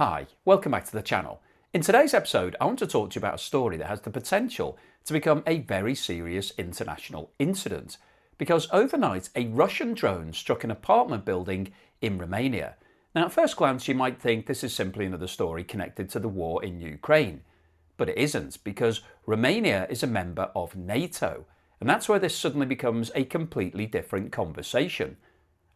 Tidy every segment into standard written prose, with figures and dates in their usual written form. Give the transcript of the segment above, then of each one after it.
Hi, welcome back to the channel. In today's episode, I want to talk to you about a story that has the potential to become a very serious international incident, because overnight a Russian drone struck an apartment building in Romania. Now at first glance you might think this is simply another story connected to the war in Ukraine, but it isn't, because Romania is a member of NATO, and that's where this suddenly becomes a completely different conversation.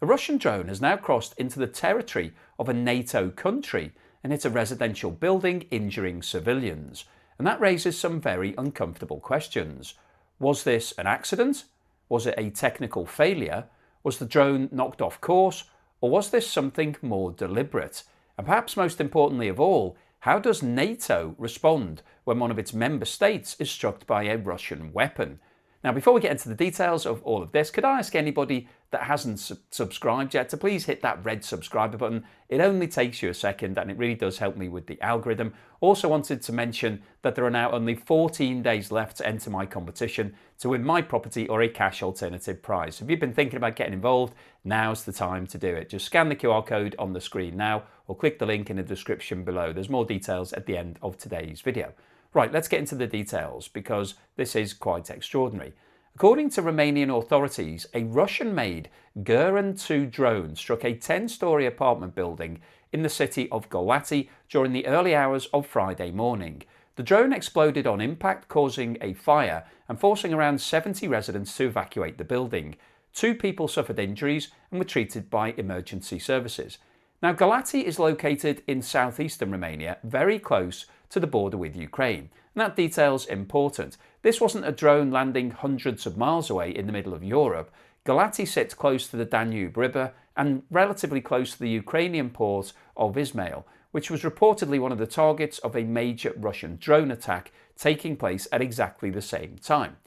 A Russian drone has now crossed into the territory of a NATO country and hit a residential building, injuring civilians. And that raises some very uncomfortable questions. Was this an accident? Was it a technical failure? Was the drone knocked off course? Or was this something more deliberate? And perhaps most importantly of all, how does NATO respond when one of its member states is struck by a Russian weapon? Now, before we get into the details of all of this, could I ask anybody that hasn't subscribed yet to please hit that red subscribe button? It only takes you a second and it really does help me with the algorithm. Also wanted to mention that there are now only 14 days left to enter my competition to win my property or a cash alternative prize. If you've been thinking about getting involved, now's the time to do it. Just scan the QR code on the screen now or click the link in the description below. There's more details at the end of today's video. Right, let's get into the details because this is quite extraordinary. According to Romanian authorities, a Russian-made Guran-2 drone struck a 10-storey apartment building in the city of Galati during the early hours of Friday morning. The drone exploded on impact, causing a fire and forcing around 70 residents to evacuate the building. 2 people suffered injuries and were treated by emergency services. Now, Galati is located in southeastern Romania, very close to the border with Ukraine. And that detail's important. This wasn't a drone landing hundreds of miles away in the middle of Europe. Galati sits close to the Danube River and relatively close to the Ukrainian port of Ismail, which was reportedly one of the targets of a major Russian drone attack taking place at exactly the same time.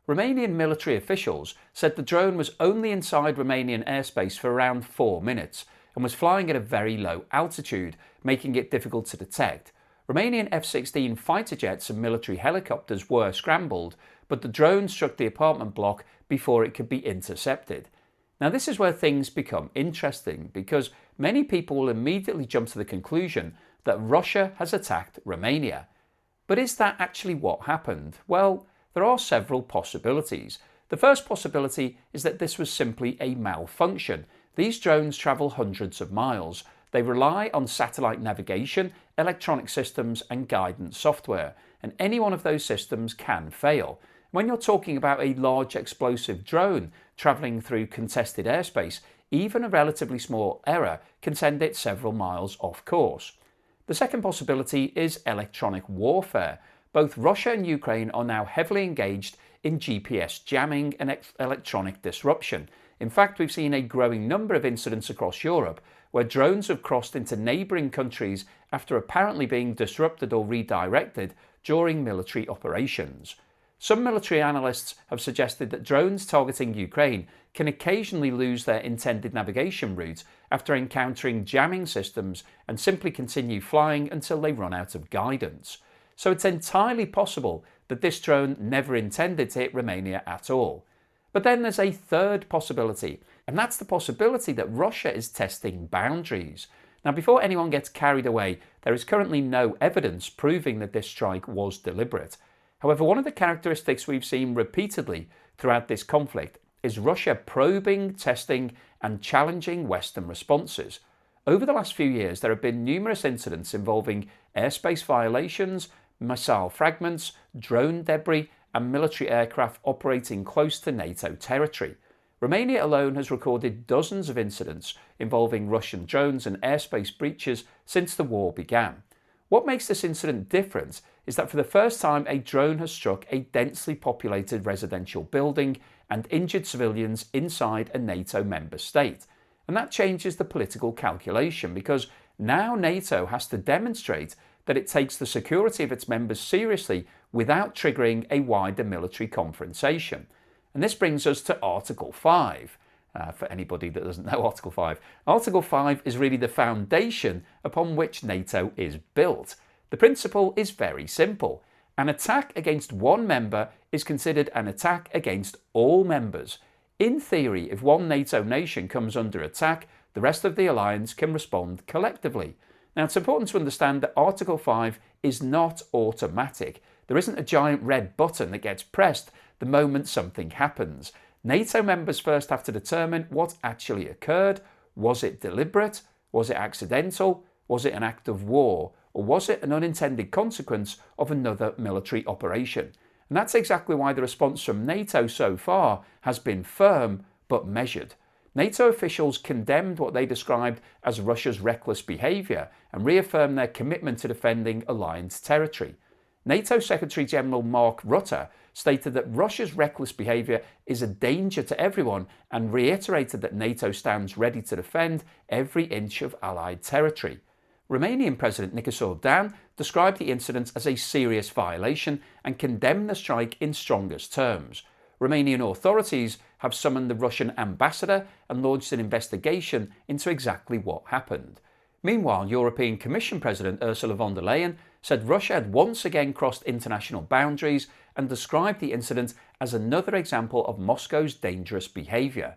Romanian military officials said the drone was only inside Romanian airspace for around 4 minutes and was flying at a very low altitude, making it difficult to detect. Romanian F-16 fighter jets and military helicopters were scrambled, but the drone struck the apartment block before it could be intercepted. Now this is where things become interesting, because many people will immediately jump to the conclusion that Russia has attacked Romania. But is that actually what happened? Well, there are several possibilities. The first possibility is that this was simply a malfunction. These drones travel hundreds of miles. They rely on satellite navigation, electronic systems and guidance software, and any one of those systems can fail. When you're talking about a large explosive drone travelling through contested airspace, even a relatively small error can send it several miles off course. The second possibility is electronic warfare. Both Russia and Ukraine are now heavily engaged in GPS jamming and electronic disruption. In fact, we've seen a growing number of incidents across Europe where drones have crossed into neighbouring countries after apparently being disrupted or redirected during military operations. Some military analysts have suggested that drones targeting Ukraine can occasionally lose their intended navigation route after encountering jamming systems and simply continue flying until they run out of guidance. So it's entirely possible that this drone never intended to hit Romania at all. But then there's a third possibility, and that's the possibility that Russia is testing boundaries. Now, before anyone gets carried away, there is currently no evidence proving that this strike was deliberate. However, one of the characteristics we've seen repeatedly throughout this conflict is Russia probing, testing and challenging Western responses. Over the last few years, there have been numerous incidents involving airspace violations, missile fragments, drone debris and military aircraft operating close to NATO territory. Romania alone has recorded dozens of incidents involving Russian drones and airspace breaches since the war began. What makes this incident different is that for the first time a drone has struck a densely populated residential building and injured civilians inside a NATO member state. And that changes the political calculation, because now NATO has to demonstrate that it takes the security of its members seriously without triggering a wider military confrontation. And this brings us to Article 5. For anybody that doesn't know Article 5. Article 5 is really the foundation upon which NATO is built. The principle is very simple. An attack against one member is considered an attack against all members. In theory, if one NATO nation comes under attack, the rest of the alliance can respond collectively. Now, it's important to understand that Article 5 is not automatic. There isn't a giant red button that gets pressed the moment something happens. NATO members first have to determine what actually occurred. Was it deliberate? Was it accidental? Was it an act of war? Or was it an unintended consequence of another military operation? And that's exactly why the response from NATO so far has been firm but measured. NATO officials condemned what they described as Russia's reckless behaviour and reaffirmed their commitment to defending alliance territory. NATO Secretary-General Mark Rutte stated that Russia's reckless behaviour is a danger to everyone and reiterated that NATO stands ready to defend every inch of Allied territory. Romanian President Nicolae Dan described the incident as a serious violation and condemned the strike in strongest terms. Romanian authorities have summoned the Russian ambassador and launched an investigation into exactly what happened. Meanwhile, European Commission President Ursula von der Leyen said Russia had once again crossed international boundaries and described the incident as another example of Moscow's dangerous behaviour.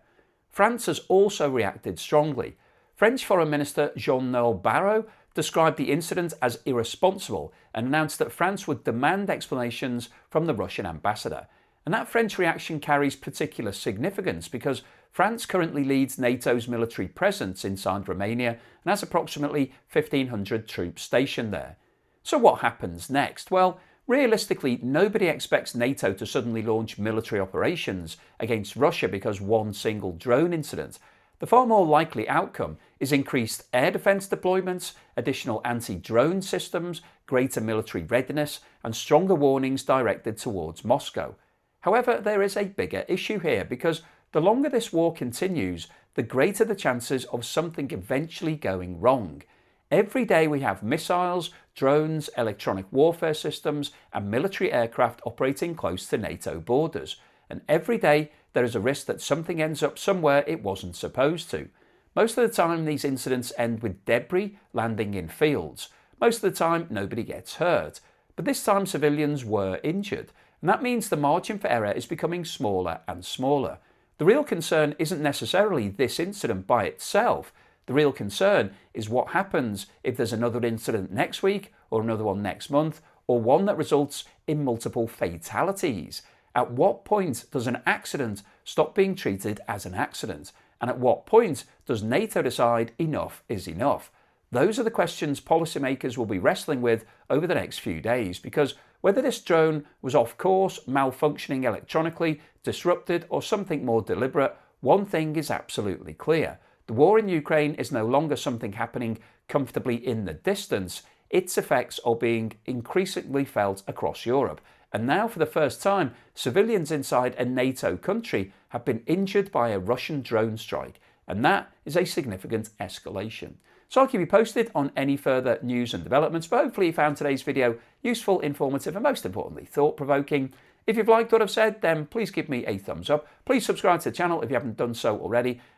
France has also reacted strongly. French Foreign Minister Jean-Noël Barrot described the incident as irresponsible and announced that France would demand explanations from the Russian ambassador. And that French reaction carries particular significance because France currently leads NATO's military presence inside Romania and has approximately 1,500 troops stationed there. So what happens next? Well, realistically, nobody expects NATO to suddenly launch military operations against Russia because one single drone incident. The far more likely outcome is increased air defence deployments, additional anti-drone systems, greater military readiness, and stronger warnings directed towards Moscow. However, there is a bigger issue here because the longer this war continues, the greater the chances of something eventually going wrong. Every day we have missiles, drones, electronic warfare systems, and military aircraft operating close to NATO borders. And every day there is a risk that something ends up somewhere it wasn't supposed to. Most of the time these incidents end with debris landing in fields. Most of the time nobody gets hurt. But this time civilians were injured. And that means the margin for error is becoming smaller and smaller. The real concern isn't necessarily this incident by itself. The real concern is what happens if there's another incident next week or another one next month or one that results in multiple fatalities. At what point does an accident stop being treated as an accident? And at what point does NATO decide enough is enough? Those are the questions policymakers will be wrestling with over the next few days because whether this drone was off course, malfunctioning electronically, disrupted or something more deliberate, one thing is absolutely clear. The war in Ukraine is no longer something happening comfortably in the distance. Its effects are being increasingly felt across Europe. And now for the first time, civilians inside a NATO country have been injured by a Russian drone strike. And that is a significant escalation. So I'll keep you posted on any further news and developments, but hopefully you found today's video useful, informative, and most importantly, thought-provoking. If you've liked what I've said, then please give me a thumbs up. Please subscribe to the channel if you haven't done so already.